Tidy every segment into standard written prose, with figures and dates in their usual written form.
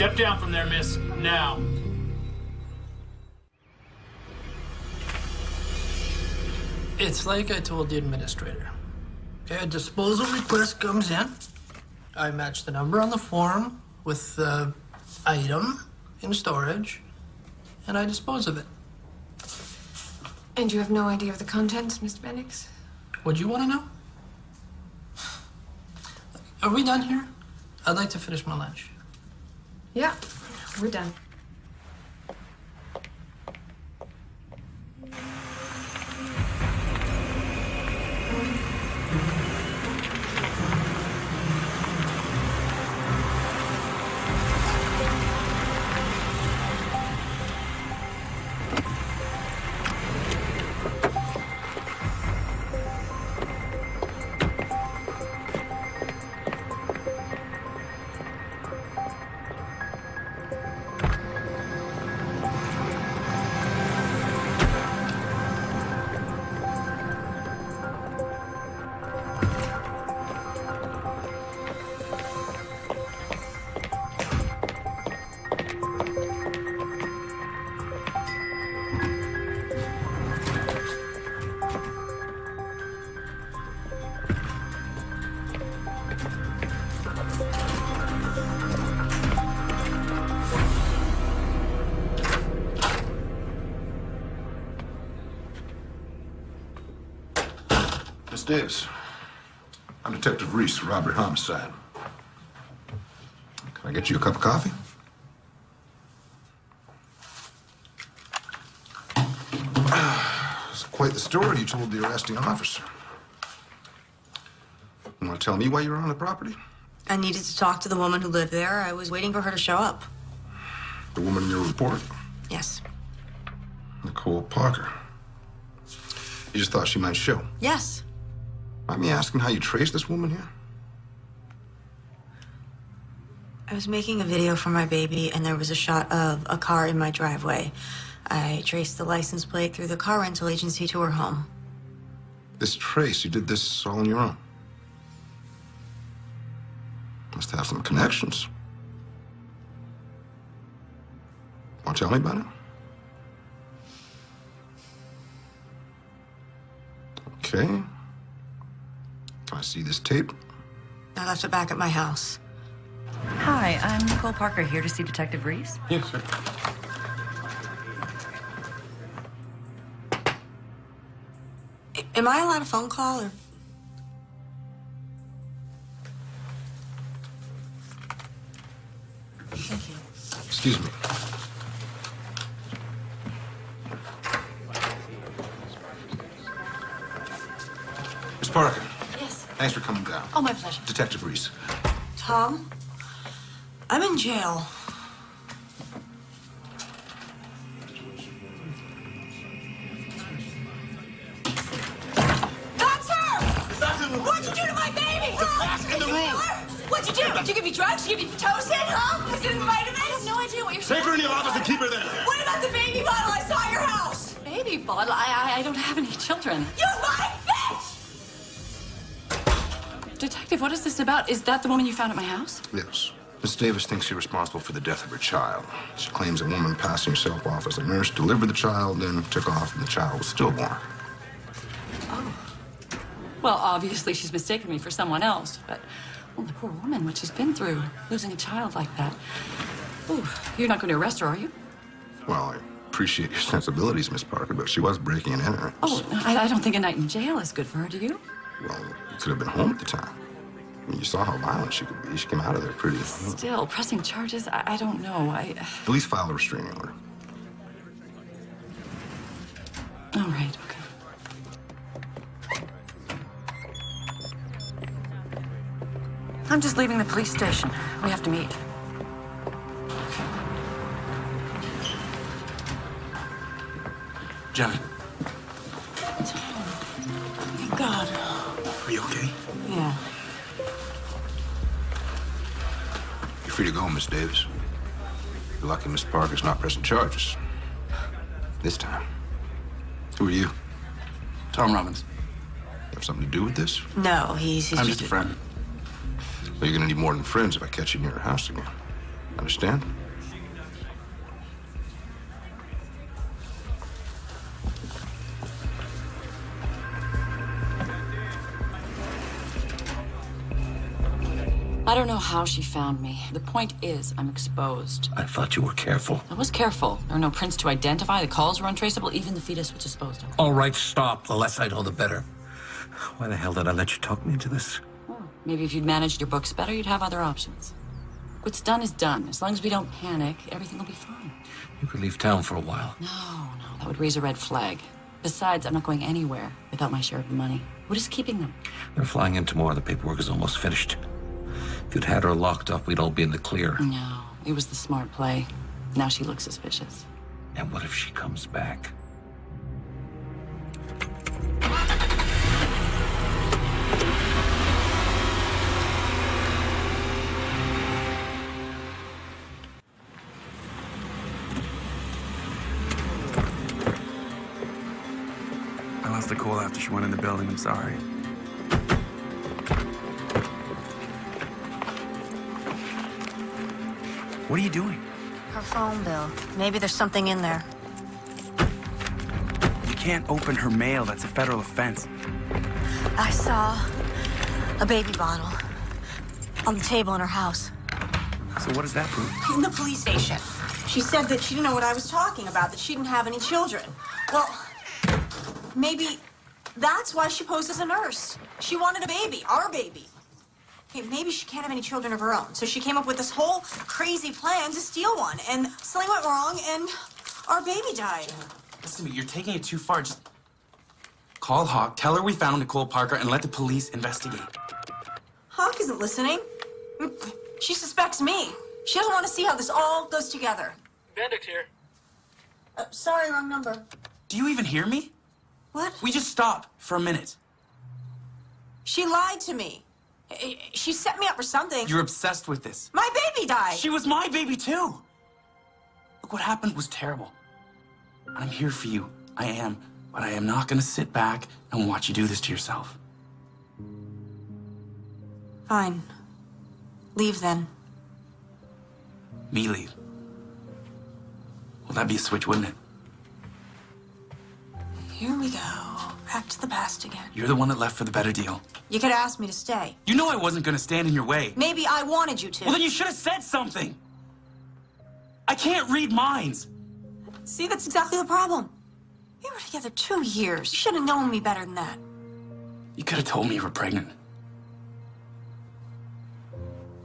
Step down from there, miss. Now. It's like I told the administrator. Okay, a disposal request comes in. I match the number on the form with the item in storage, and I dispose of it. And you have no idea of the contents, Mr. Bendix? Would you want to know? Are we done here? I'd like to finish my lunch. Yeah, we're done. Miss Davis, I'm Detective Reese, robbery homicide. Can I get you a cup of coffee? It's quite the story you told the arresting officer. You want to tell me why you were on the property? I needed to talk to the woman who lived there. I was waiting for her to show up. The woman in your report? Yes. Nicole Parker. You just thought she might show? Yes. Mind me asking how you traced this woman here? I was making a video for my baby, and there was a shot of a car in my driveway. I traced the license plate through the car rental agency to her home. This trace, you did this all on your own? Must have some connections. Want to tell me about it? Okay. Can I see this tape? I left it back at my house. Hi, I'm Nicole Parker, here to see Detective Reese. Yes, sir. Am I allowed a phone call, or? Thank you. Excuse me. Miss Parker. Yes. Thanks for coming down. Oh, my pleasure. Detective Reese. Tom, I'm in jail. That's her! What'd you do to my baby? Back in the room! What'd you do? Did you give me drugs? Did you give me Pitocin, huh? Is it in vitamins? I have no idea what you're saying. Take her in the office and keep her there. What about the baby bottle I saw at your house? Baby bottle? I don't have any children. You lying bitch! Detective, what is this about? Is that the woman you found at my house? Yes. Miss Davis thinks you're responsible for the death of her child. She claims a woman passing herself off as a nurse delivered the child, then took off, and the child was stillborn. Oh. Well, obviously she's mistaken me for someone else, but, well, the poor woman, what she's been through, losing a child like that. Ooh, you're not going to arrest her, are you? Well, I appreciate your sensibilities, Miss Parker, but she was breaking and entering. Oh, I don't think a night in jail is good for her, do you? Well, you could have been home at the time. I mean, you saw how violent she could be. She came out of there pretty... Still, pressing charges, I don't know. At least file a restraining order. All right, okay. I'm just leaving the police station. We have to meet. Johnny, Thank God. are you okay? Yeah. You're free to go, Miss Davis. You're lucky Miss Parker's not pressing charges. This time. Who are you? Tom Robbins. You have something to do with this? No, he's I'm just a friend. Well, you're gonna need more than friends if I catch you near your house again. Understand? I don't know how she found me. The point is, I'm exposed. I thought you were careful. I was careful. There are no prints to identify. The calls were untraceable. Even the fetus was disposed of. All right, stop. The less I know, the better. Why the hell did I let you talk me into this? Oh, maybe if you'd managed your books better, you'd have other options. What's done is done. As long as we don't panic, everything will be fine. You could leave town for a while. No, that would raise a red flag. Besides, I'm not going anywhere without my share of the money. What is keeping them? They're flying in tomorrow. The paperwork is almost finished. If you'd had her locked up, we'd all be in the clear. No, it was the smart play. Now she looks suspicious. And what if she comes back? I lost the cool after she went in the building. I'm sorry. What are you doing? Her phone bill. Maybe there's something in there. You can't open her mail. That's a federal offense. I saw a baby bottle on the table in her house. So what does that prove? In the police station. She said that she didn't know what I was talking about, that she didn't have any children. Well, maybe that's why she posed as a nurse. She wanted a baby, our baby. Hey, maybe she can't have any children of her own, so she came up with this whole crazy plan to steal one, and something went wrong, and our baby died. Listen to me, you're taking it too far. Just call Hawk, tell her we found Nicole Parker, and let the police investigate. Hawk isn't listening. She suspects me. She doesn't want to see how this all goes together. Bendix here. Sorry, wrong number. Do you even hear me? What? We just stop for a minute. She lied to me. She set me up for something. You're obsessed with this. My baby died. She was my baby, too. Look, what happened was terrible. I'm here for you. I am. But I am not going to sit back and watch you do this to yourself. Fine. Leave then. Me leave. Well, that'd be a switch, wouldn't it? Here we go. Back to the past again. You're the one that left for the better deal. You could ask me to stay. You know I wasn't going to stand in your way. Maybe I wanted you to. Well, then you should have said something. I can't read minds. See, that's exactly the problem. We were together 2 years. You should have known me better than that. You could have told me you were pregnant.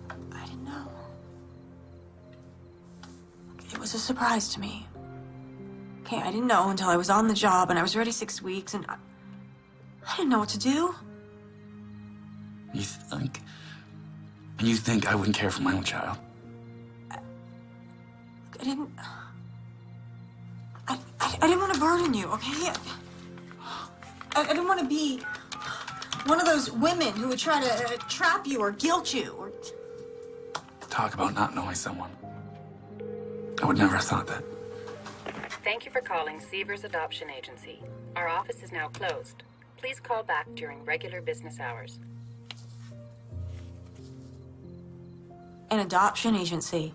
I didn't know. It was a surprise to me. Okay, I didn't know until I was on the job and I was ready 6 weeks and I didn't know what to do. You think I wouldn't care for my own child? I didn't want to burden you, okay? I didn't want to be one of those women who would try to trap you or guilt you or... Talk about not knowing someone. I would never have thought that. Thank you for calling Seavers Adoption Agency. Our office is now closed. Please call back during regular business hours. An adoption agency.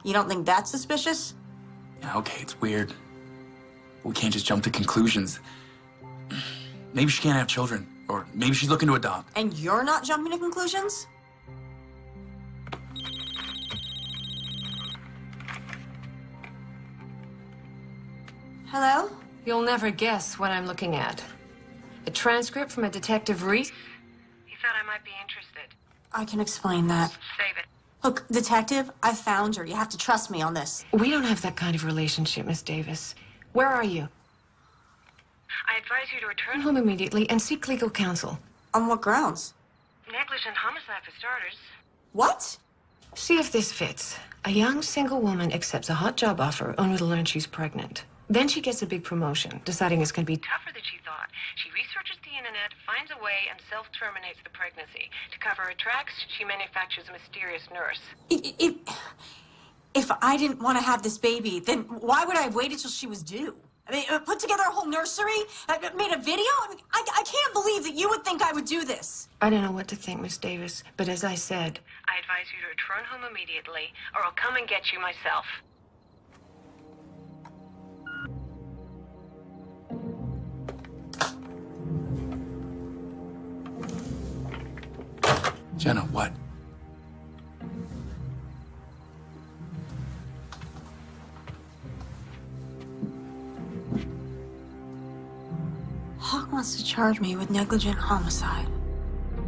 You don't think that's suspicious? Yeah, okay, it's weird. We can't just jump to conclusions. Maybe she can't have children, or maybe she's looking to adopt. And you're not jumping to conclusions? Hello? You'll never guess what I'm looking at. A transcript from a Detective Reese. He thought I might be interested. I can explain that. Save it. Look, Detective, I found her. You have to trust me on this. We don't have that kind of relationship, Miss Davis. Where are you? I advise you to Return return home immediately and seek legal counsel. On what grounds? negligent homicide for starters. What? See if this fits. A young single woman accepts a hot job offer only to learn she's pregnant. Then she gets a big promotion, deciding it's going to be Tougher than she thought. She researches the internet, finds a way, and self-terminates the pregnancy. To cover her tracks, she manufactures a mysterious nurse. If I didn't want to have this baby, then why would I have waited till she was due? I mean, put together a whole nursery. I made a video. I mean, I can't believe that you would think I would do this. I don't know what to think, Miss Davis, but as I said, I advise you to return home immediately, or I'll come and get you myself. Jenna, what? Hawk wants to charge me with negligent homicide.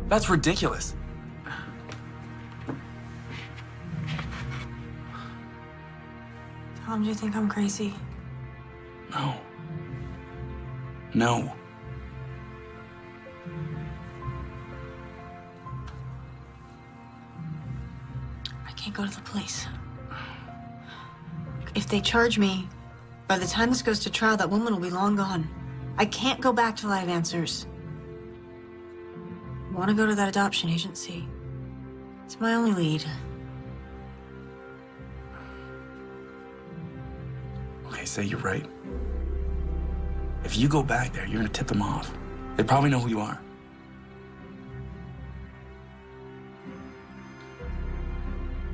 That's ridiculous. Tom, do you think I'm crazy? No. No. I can't go to the police. If they charge me, by the time this goes to trial, that woman will be long gone. I can't go back till I have answers. I want to go to that adoption agency. It's my only lead. Okay, say you're right. If you go back there, you're gonna tip them off. They probably know who you are.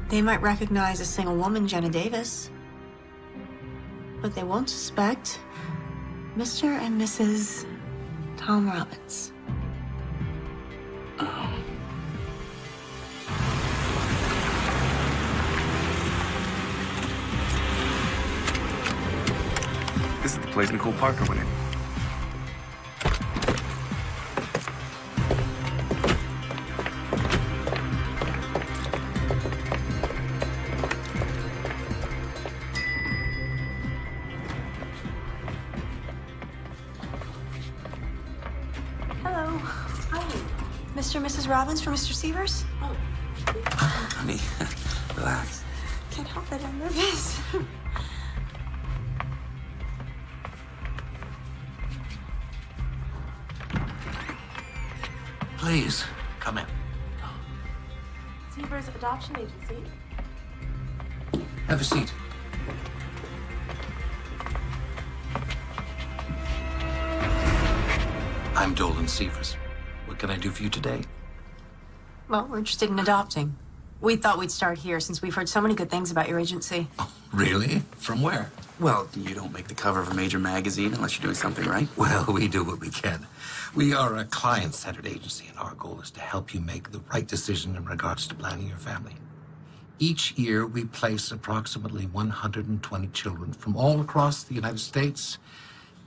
They might recognize a single woman, Jenna Davis. But they won't suspect Mr. and Mrs. Tom Robbins. This is the place Nicole Parker went in. Hello. Hi. Mr. and Mrs. Robbins for Mr. Severs? Honey, relax. Can't help it, I'm nervous. Please, come in. Severs Adoption Agency. Have a seat. I'm Dolan Severs. What can I do for you today? Well, we're interested in adopting. We thought we'd start here since we've heard so many good things about your agency. Oh, really? From where? Well, you don't make the cover of a major magazine unless you're doing something right. Well, we do what we can. We are a client-centered agency, and our goal is to help you make the right decision in regards to planning your family. Each year, we place approximately 120 children from all across the United States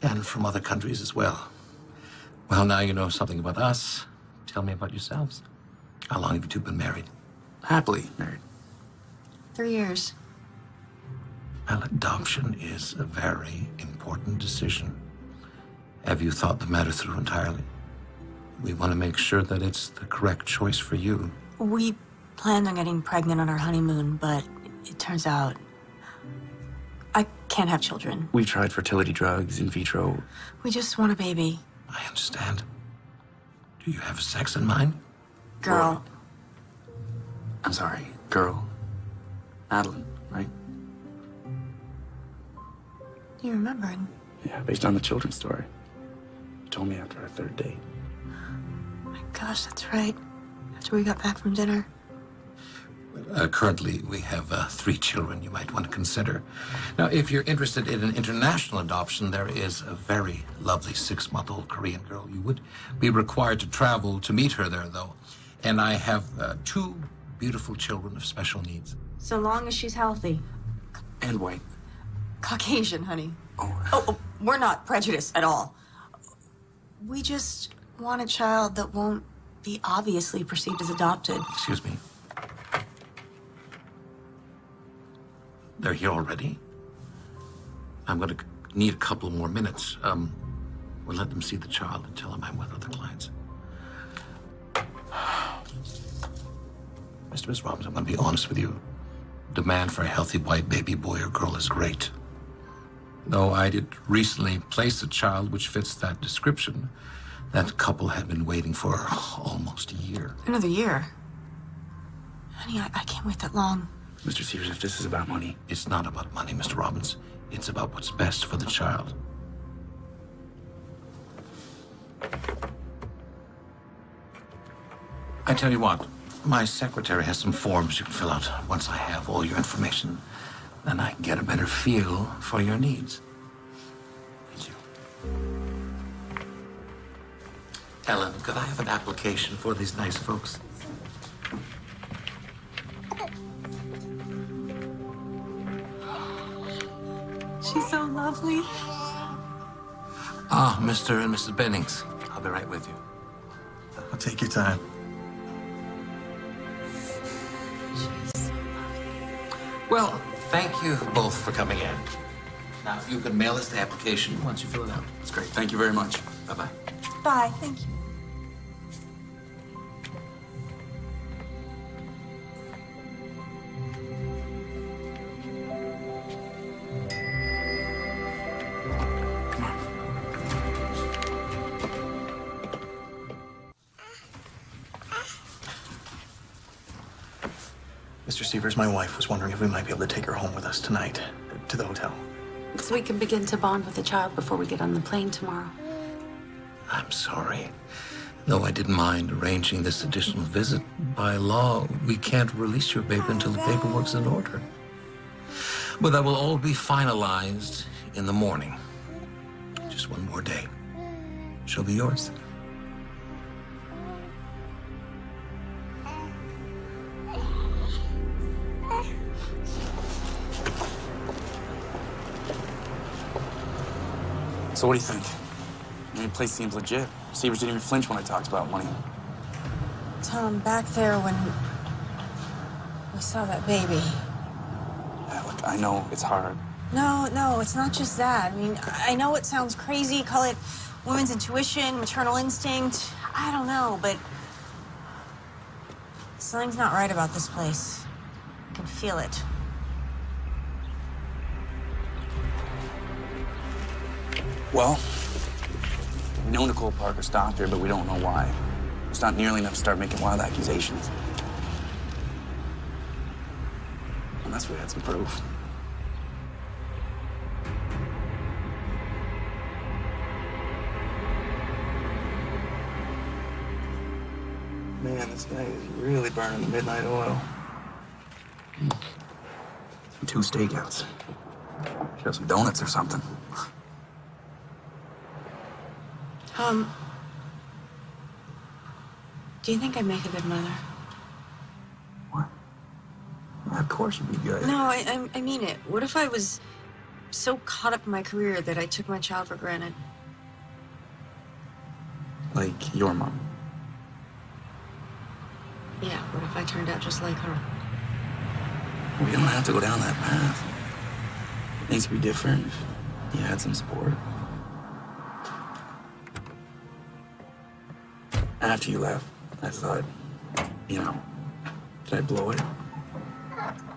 and from other countries as well. Well, now you know something about us. Tell me about yourselves. How long have you two been married? Happily married. 3 years. Well, adoption is a very important decision. Have you thought the matter through entirely? We want to make sure that it's the correct choice for you. We planned on getting pregnant on our honeymoon, but it turns out I can't have children. We've tried fertility drugs, in vitro. We just want a baby. I understand. Do you have sex in mind? Girl. I'm sorry, girl. Madeline, right? You remembered? Yeah, based on the children's story. You told me after our third date. My gosh, that's right. After we got back from dinner. Currently, we have 3 children you might want to consider. Now, if you're interested in an international adoption, there is a very lovely 6-month-old Korean girl. You would be required to travel to meet her there, though. And I have 2 beautiful children of special needs. So long as she's healthy. And white. Caucasian, honey. Oh. Oh, we're not prejudiced at all. We just want a child that won't be obviously perceived as adopted. Excuse me. They're here already? I'm going to need a couple more minutes. We'll let them see the child and tell them I'm with other clients. Miss Robbins, I'm going to be honest with you. Demand for a healthy white baby boy or girl is great. Though I did recently place a child which fits that description, that couple had been waiting for almost a year. Another year? Honey, I can't wait that long. Mr. Severs, if this is about money. It's not about money, Mr. Robbins. It's about what's best for the child. I tell you what, my secretary has some forms you can fill out. Once I have all your information, then I can get a better feel for your needs. Thank you. Ellen, could I have an application for these nice folks? She's so lovely. Ah, Mr. and Mrs. Bennings. I'll be right with you. I'll take your time. Well, thank you both for coming in. Now, if you can mail us the application once you fill it out. It's great. Thank you very much. Bye-bye. Bye, thank you. Come on. Mr. Severs, my wife was wondering if we might be able to take her home with us tonight to the hotel. So we can begin to bond with the child before we get on the plane tomorrow. I'm sorry. Though I didn't mind arranging this additional visit, by law, we can't release your baby until the paperwork's in order. But that will all be finalized in the morning. Just one more day. She'll be yours. So what do you think? I mean, the place seems legit. Severs didn't even flinch when I talked about money. Tom, back there when we saw that baby. Yeah, look, I know it's hard. No, it's not just that. I mean, I know it sounds crazy, call it women's intuition, maternal instinct. I don't know, but something's not right about this place. I can feel it. Well, we know Nicole Parker stopped her, but we don't know why. It's not nearly enough to start making wild accusations. Unless we had some proof. Man, this guy is really burning the midnight oil. 2 stakeouts. Should have some donuts or something. Do you think I'd make a good mother? What? Yeah, of course you'd be good. No, I mean it. What if I was so caught up in my career that I took my child for granted? Like your mom. Yeah, what if I turned out just like her? We don't have to go down that path. Things would be different if you had some support. After you left, I thought, did I blow it?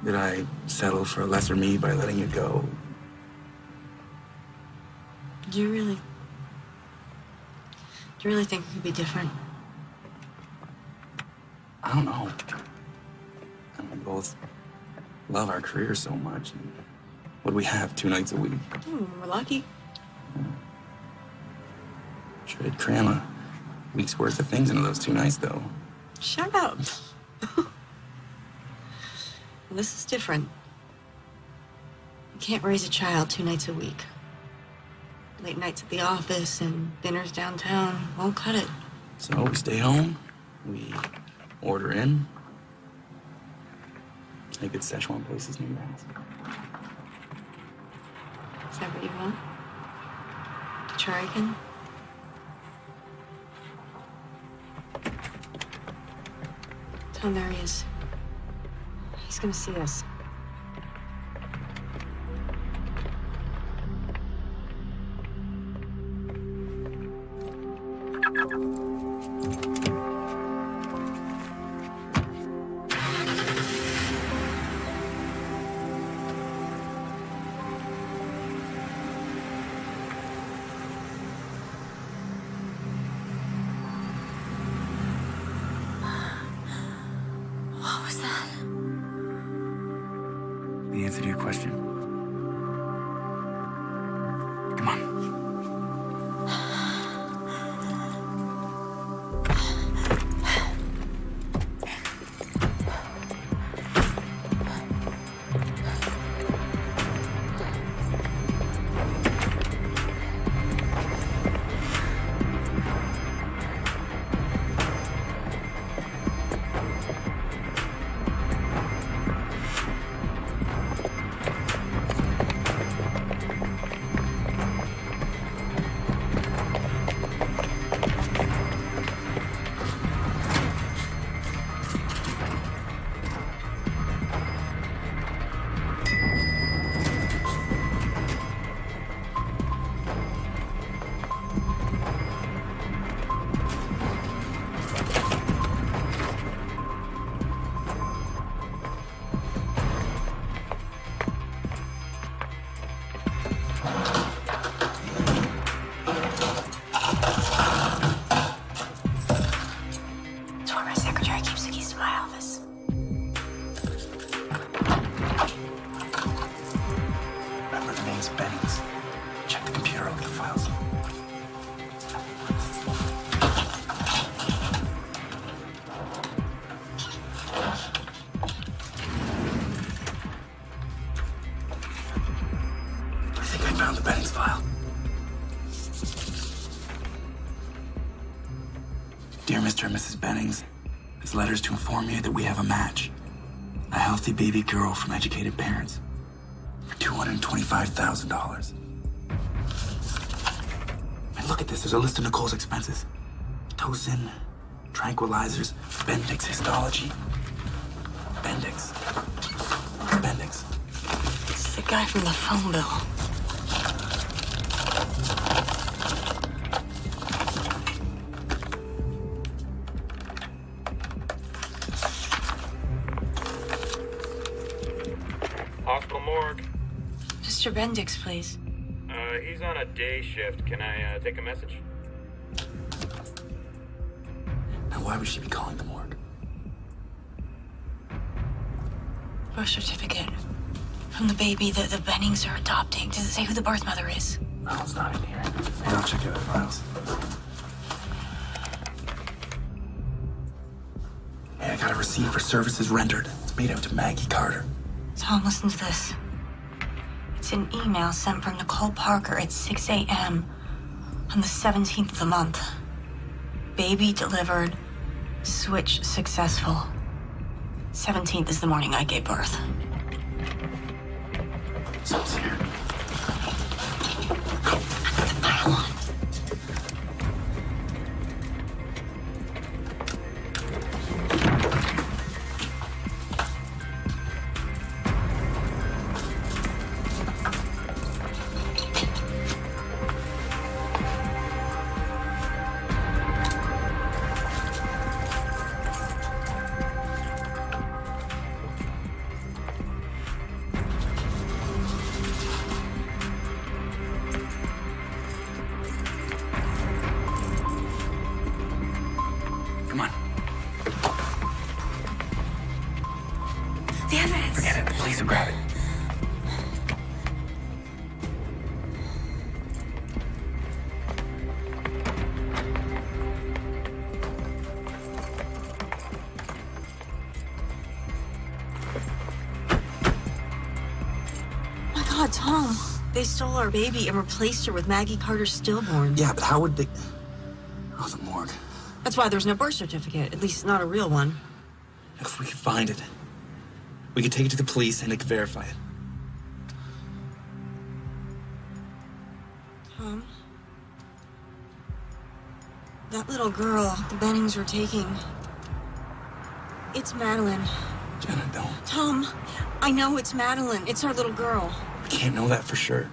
Did I settle for a lesser me by letting you go? Do you really think it could be different? I don't know. And we both love our careers so much. And what do we have 2 nights a week? We're lucky. Sure did cram a week's worth of things into those 2 nights, though. Shut up. This is different. You can't raise a child 2 nights a week. Late nights at the office and dinners downtown won't cut it. So we stay home, we order in. Any good Szechuan places near your house? Is that what you want? To try again? Tom, there he is. He's gonna see us. What was that? The answer to your question. Come on. Miss Bennings. Check the computer, look at the files. I think I found the Bennings file. Dear Mr. and Mrs. Bennings, this letter is to inform you that we have a match. A healthy baby girl from educated parents for $225,000. And look at this, there's a list of Nicole's expenses. Tocin, tranquilizers, Bendix histology. Bendix. Bendix. It's the guy from the phone bill. Hospital morgue. Mr. Bendix, please. He's on a day shift. Can I take a message? Now, why would she be calling the morgue? Birth certificate from the baby that the Bennings are adopting. Does it say who the birth mother is? No, it's not in here. Hey, I'll check the other files. Hey, I got a receipt for services rendered. It's made out to Maggie Carter. Tom, listen to this. It's an email sent from Nicole Parker at 6 a.m. on the 17th of the month. Baby delivered. Switch successful. 17th is the morning I gave birth. Something's here. Put the file on. Come on. The evidence. Forget it. The police will grab it. My God, Tom. They stole our baby and replaced her with Maggie Carter's stillborn. Yeah, but how would they... Oh, the morgue. That's why there's no birth certificate, at least not a real one. If we could find it, we could take it to the police and they could verify it. Tom? That little girl the Bennings were taking... It's Madeline. Jenna, don't. Tom, I know it's Madeline. It's our little girl. We can't know that for sure.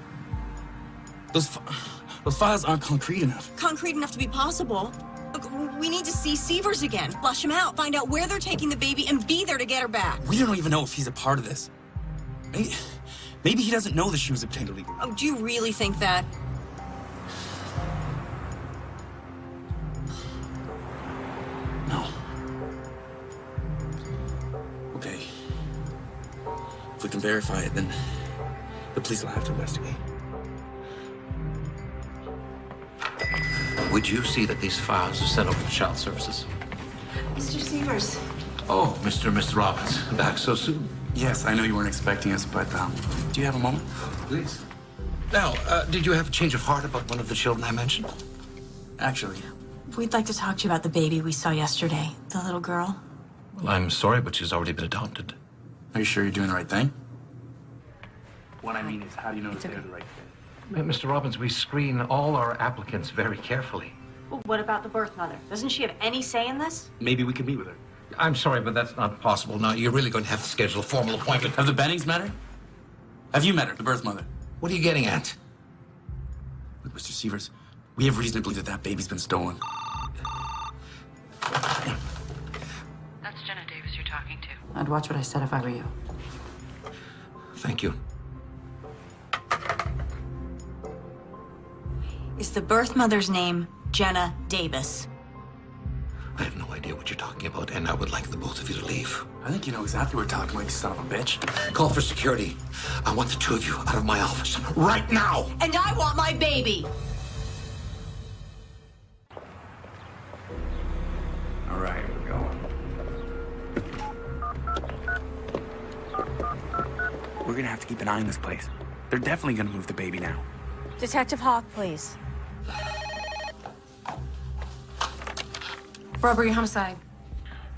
Those files aren't concrete enough. Concrete enough to be possible. Look, we need to see Severs again. Flush him out, find out where they're taking the baby, and be there to get her back. We don't even know if he's a part of this. Maybe he doesn't know that she was obtained illegally. Oh, do you really think that? No. Okay. If we can verify it, then the police will have to investigate. Would you see that these files are sent over to Child Services? Mr. Severs. Oh, Mr. and Mr. Robbins, back so soon? Yes, I know you weren't expecting us, but do you have a moment? Please. Now, did you have a change of heart about one of the children I mentioned? Actually, We'd like to talk to you about the baby we saw yesterday, the little girl. Well, I'm sorry, but she's already been adopted. are you sure you're doing the right thing? What I mean is, how do you know that they're the right thing? Mr. Robbins, we screen all our applicants very carefully. Well, what about the birth mother? Doesn't she have any say in this? Maybe we could meet with her. I'm sorry, but that's not possible. Now, you're really going to have to schedule a formal appointment. Have the Bennings met her? Have you met her, the birth mother? What are you getting at? Look, Mr. Severs, we have reason to believe that that baby's been stolen. That's Jenna Davis you're talking to. I'd watch what I said if I were you. Thank you. Is the birth mother's name Jenna Davis? I have no idea. idea what you're talking about, and I would like the both of you to leave. I think you know exactly what we're talking about, you son of a bitch. Call for security. I want the two of you out of my office right now. And I want my baby. All right, we're going. We're gonna have to keep an eye on this place. They're definitely gonna move the baby now. Detective Hawk, please. Robbery, homicide.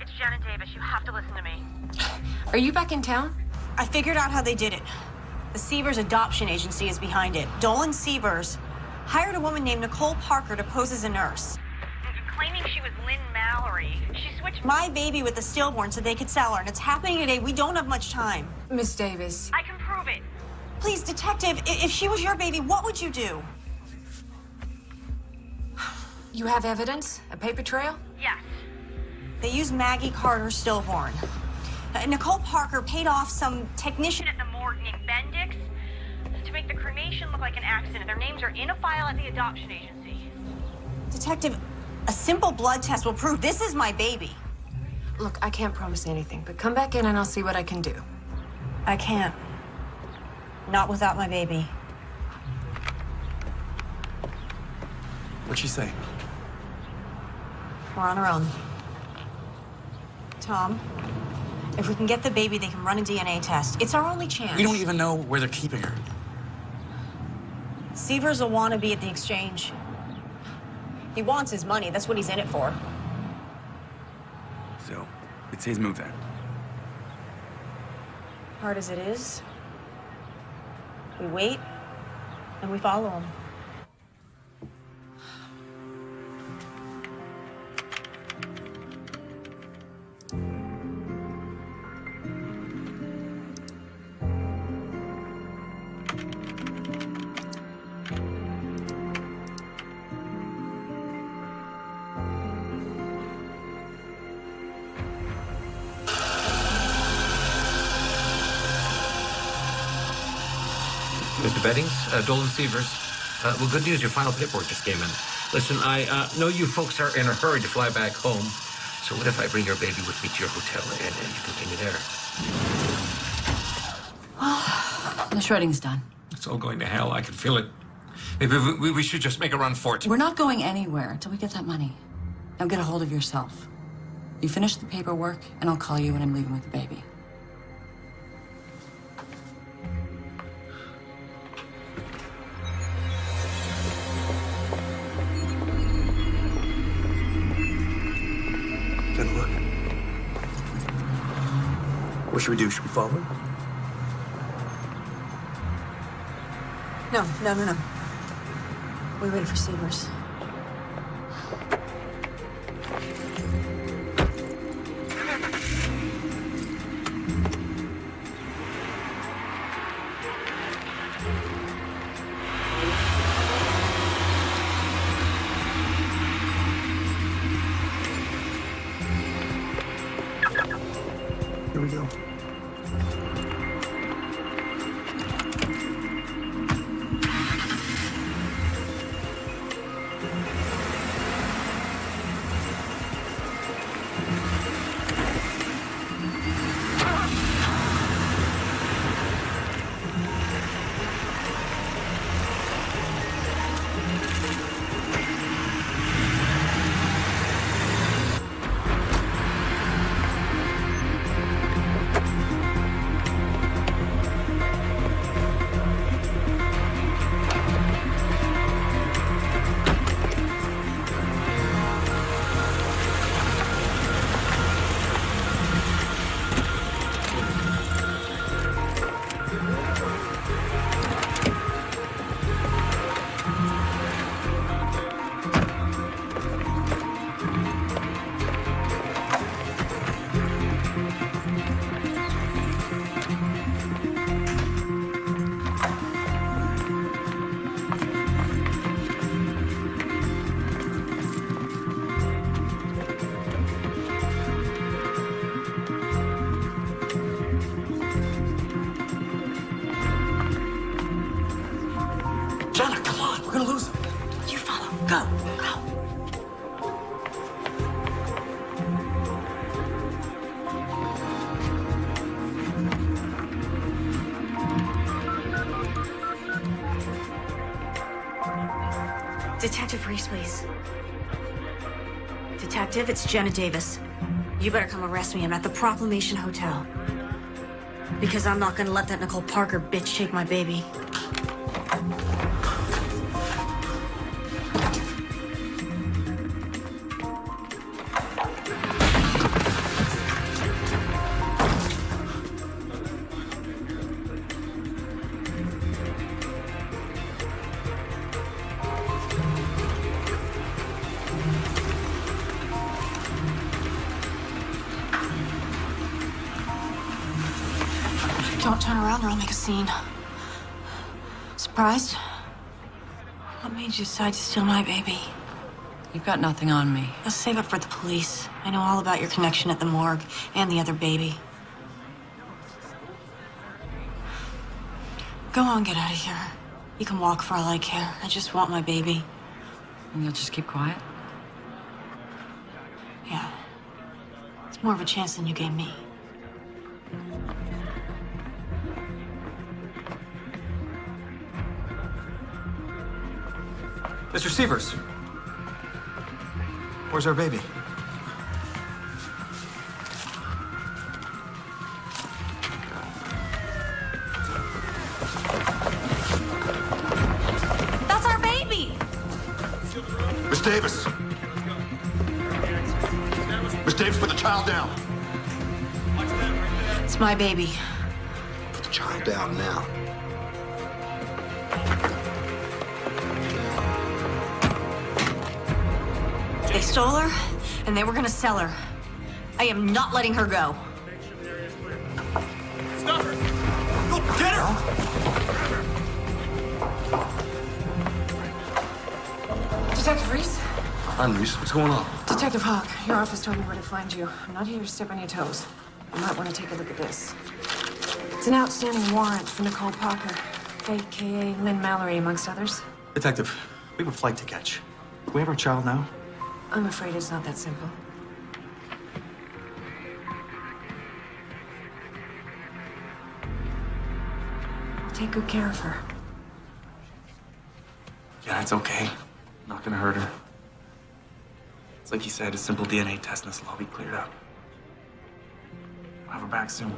It's Jen and Davis. You have to listen to me. Are you back in town? I figured out how they did it. The Sievers Adoption Agency is behind it. Dolan Sievers hired a woman named Nicole Parker to pose as a nurse. Claiming she was Lynn Mallory. She switched My baby with the stillborn so they could sell her, and it's happening today. We don't have much time. Miss Davis. I can prove it. Please, detective, if she was your baby, what would you do? You have evidence? A paper trail? Yes. They used Maggie Carter stillborn. Nicole Parker paid off some technician At the morgue named Bendix to make the cremation look like an accident. Their names are in a file at the adoption agency. Detective, a simple blood test will prove this is my baby. Look, I can't promise anything, but come back in and I'll see what I can do. I can't. Not without my baby. What'd she say? We're on our own. Tom, if we can get the baby, they can run a DNA test. It's our only chance. We don't even know where they're keeping her. Sievers will want to be at the exchange. He wants his money. That's what he's in it for. So, it's his move then. Hard as it is, we wait and we follow him. Mr. Beddings, Dolan Sievers. Well, good news, your final paperwork just came in. Listen, I know you folks are in a hurry to fly back home, so what if I bring your baby with me to your hotel and you continue there? The shredding's done. It's all going to hell. I can feel it. Maybe we should just make a run for it. We're not going anywhere until we get that money. Now get a hold of yourself. You finish the paperwork, and I'll call you when I'm leaving with the baby. Then look. What should we do? Should we follow him? No. We wait for Sievers. Here we go. Jenna, come on. We're gonna lose him. You follow. Go. Go. Detective Reese, please. Detective, it's Jenna Davis. You better come arrest me. I'm at the Proclamation Hotel. Because I'm not gonna let that Nicole Parker bitch take my baby. Don't turn around or I'll make a scene. Surprised? What made you decide to steal my baby? You've got nothing on me. I'll save it for the police. I know all about your connection at the morgue and the other baby. Go on, get out of here. You can walk for all I care. I just want my baby. And you'll just keep quiet? Yeah. It's more of a chance than you gave me. Mr. Sievers, where's our baby? That's our baby! Miss Davis! Miss Davis, put the child down. It's my baby. Put the child down now. They stole her, and they were gonna sell her. I am not letting her go. Stop her! Go get her! Detective Reese? I'm Reese. What's going on? Detective Hawk, your office told me where to find you. I'm not here to step on your toes. You might want to take a look at this. It's an outstanding warrant for Nicole Parker, a.k.a. Lynn Mallory, amongst others. Detective, we have a flight to catch. Can we have our child now? I'm afraid it's not that simple. Take good care of her. Yeah, it's okay. Not gonna hurt her. It's like you said, a simple DNA test and this will all be cleared up. I'll have her back soon.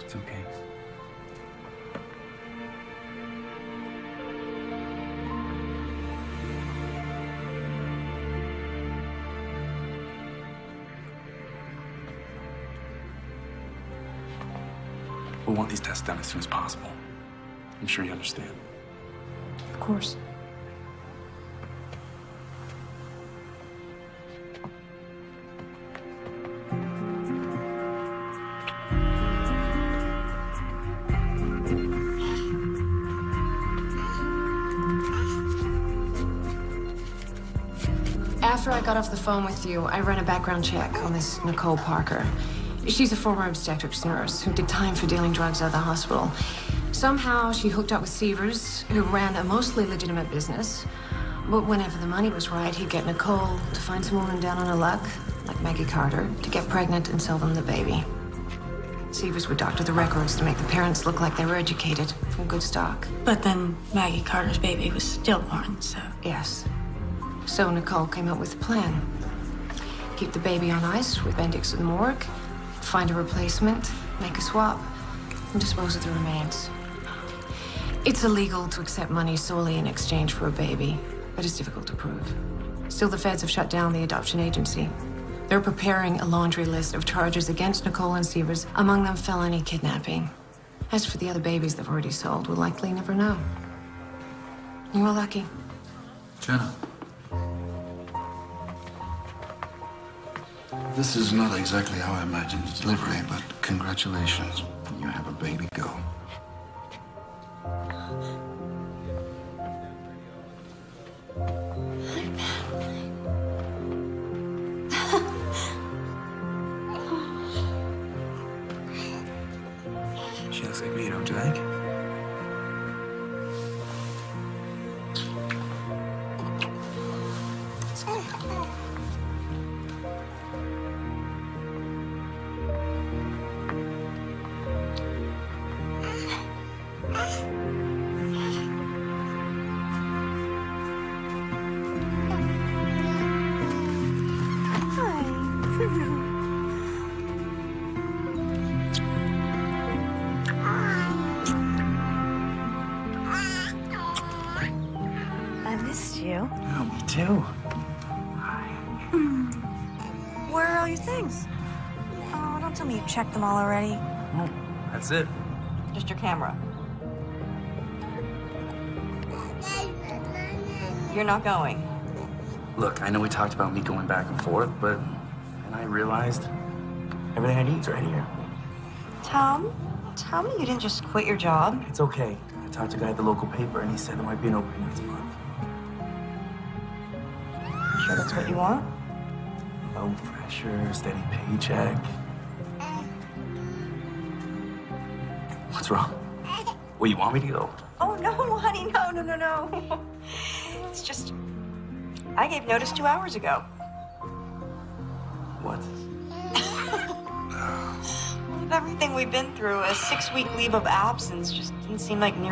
It's okay. We'll want these tests done as soon as possible. I'm sure you understand. Of course. After I got off the phone with you, I ran a background check on this Nicole Parker. She's a former obstetrics nurse who did time for dealing drugs out of the hospital. Somehow she hooked up with Sievers, who ran a mostly legitimate business. But whenever the money was right, he'd get Nicole to find some woman down on her luck, like Maggie Carter, to get pregnant and sell them the baby. Sievers would doctor the records to make the parents look like they were educated, from good stock. But then Maggie Carter's baby was stillborn, so... Yes. So Nicole came up with a plan. Keep the baby on ice with Bendix at the morgue, find a replacement, make a swap, and dispose of the remains. It's illegal to accept money solely in exchange for a baby, but it's difficult to prove. Still, the feds have shut down the adoption agency. They're preparing a laundry list of charges against Nicole and Sievers, among them felony kidnapping. As for the other babies they've already sold, we'll likely never know. You were lucky. Jenna. This is not exactly how I imagined the delivery, but congratulations. You have a baby girl. She looks like me, don't you think? all your things? Oh, don't tell me you've checked them all already. No, that's it. Just your camera. You're not going. Look, I know we talked about me going back and forth, but then I realized everything I need is right here. Tom, tell me you didn't just quit your job. It's okay. I talked to a guy at the local paper, and he said there might be an opening next month. You sure that's what you want? No pressure, steady paycheck. What's wrong? Well, you want me to go? Oh, no, honey, no. It's just, I gave notice 2 hours ago. What? With everything we've been through, a 6-week leave of absence just didn't seem like near